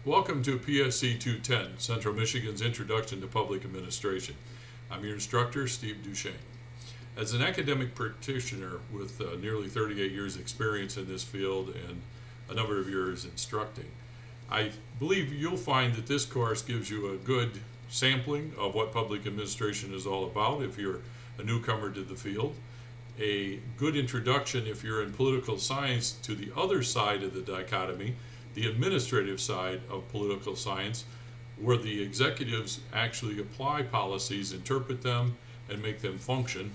Welcome to PSC 210, Central Michigan's Introduction to Public Administration. I'm your instructor, Steve Duchesne. As an academic practitioner with nearly 38 years experience in this field and a number of years instructing, I believe you'll find that this course gives you a good sampling of what public administration is all about if you're a newcomer to the field, a good introduction if you're in political science to the other side of the dichotomy, the administrative side of political science, where the executives actually apply policies, interpret them, and make them function.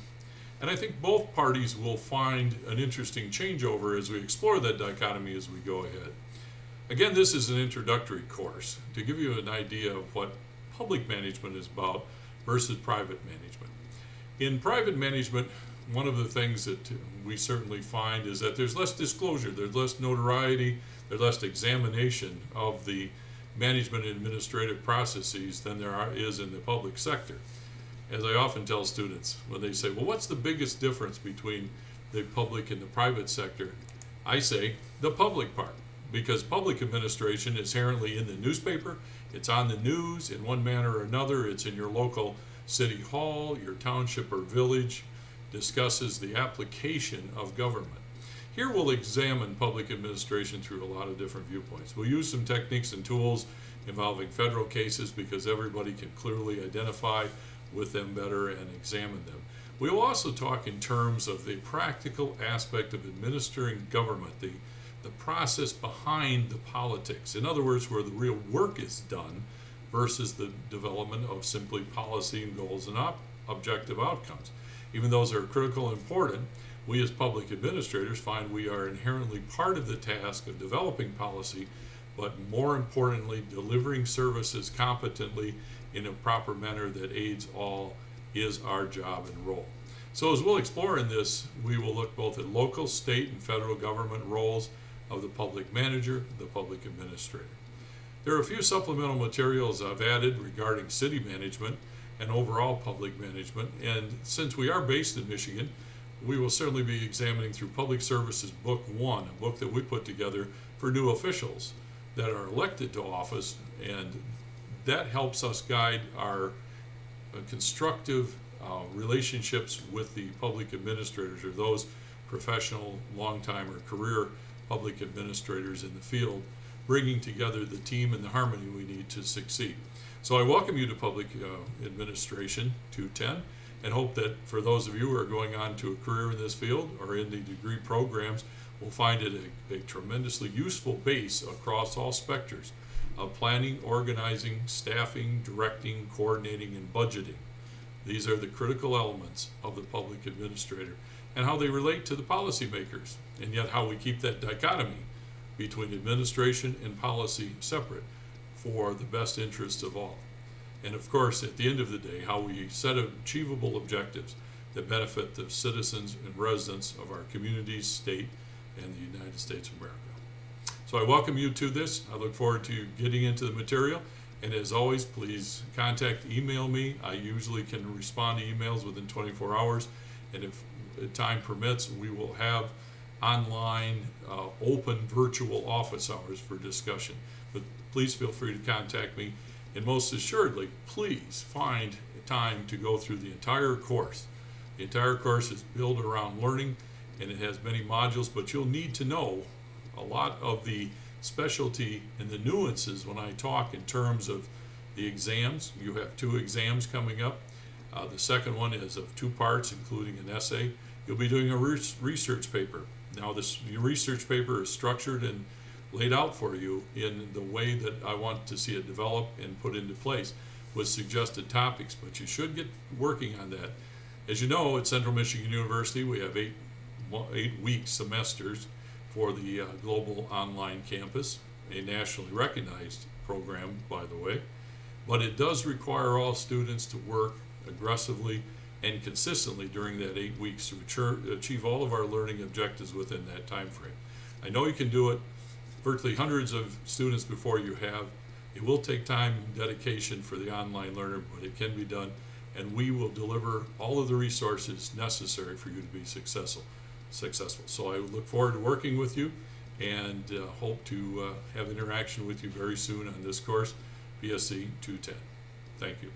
And I think both parties will find an interesting changeover as we explore that dichotomy as we go ahead. Again, this is an introductory course to give you an idea of what public management is about versus private management. In private management, one of the things that we certainly find is that there's less disclosure, there's less notoriety, there's less examination of the management and administrative processes than there is in the public sector. As I often tell students when they say, well, what's the biggest difference between the public and the private sector? I say the public part, because public administration is inherently in the newspaper, it's on the news in one manner or another, it's in your local city hall, your township or village, discusses the application of government. Here we'll examine public administration through a lot of different viewpoints. We'll use some techniques and tools involving federal cases because everybody can clearly identify with them better and examine them. We will also talk in terms of the practical aspect of administering government, the process behind the politics. In other words, where the real work is done versus the development of simply policy and goals and objective outcomes. Even those are critical and important, we as public administrators find we are inherently part of the task of developing policy, but more importantly, delivering services competently in a proper manner that aids all is our job and role. So as we'll explore in this, we will look both at local, state, and federal government roles of the public manager, the public administrator. There are a few supplemental materials I've added regarding city management and overall public management, and since we are based in Michigan, we will certainly be examining through Public Services Book 1, a book that we put together for new officials that are elected to office, and that helps us guide our constructive relationships with the public administrators or those professional, long-time, or career public administrators in the field, bringing together the team and the harmony we need to succeed. So I welcome you to Public Administration 210 and hope that for those of you who are going on to a career in this field or in the degree programs, will find it a tremendously useful base across all specters of planning, organizing, staffing, directing, coordinating, and budgeting. These are the critical elements of the public administrator and how they relate to the policymakers, and yet how we keep that dichotomy between administration and policy separate for the best interests of all. And of course, at the end of the day, how we set achievable objectives that benefit the citizens and residents of our communities, state, and the United States of America. So I welcome you to this. I look forward to getting into the material. And as always, please email me. I usually can respond to emails within 24 hours. And if time permits, we will have online, open virtual office hours for discussion. But please feel free to contact me. And most assuredly, please find time to go through the entire course. The entire course is built around learning, and it has many modules, but you'll need to know a lot of the specialty and the nuances when I talk in terms of the exams. You have 2 exams coming up. The second one is of 2 parts, including an essay. You'll be doing a research paper. Now, your research paper is structured and laid out for you in the way that I want to see it develop and put into place with suggested topics, but you should get working on that. As you know, at Central Michigan University, we have 8-week semesters for the Global Online Campus, a nationally recognized program, by the way, but it does require all students to work aggressively and consistently during that 8 weeks to achieve all of our learning objectives within that time frame. I know you can do it. Virtually hundreds of students before you have. It will take time and dedication for the online learner, but it can be done, and we will deliver all of the resources necessary for you to be successful. So I look forward to working with you and hope to have interaction with you very soon on this course, BSc 210. Thank you.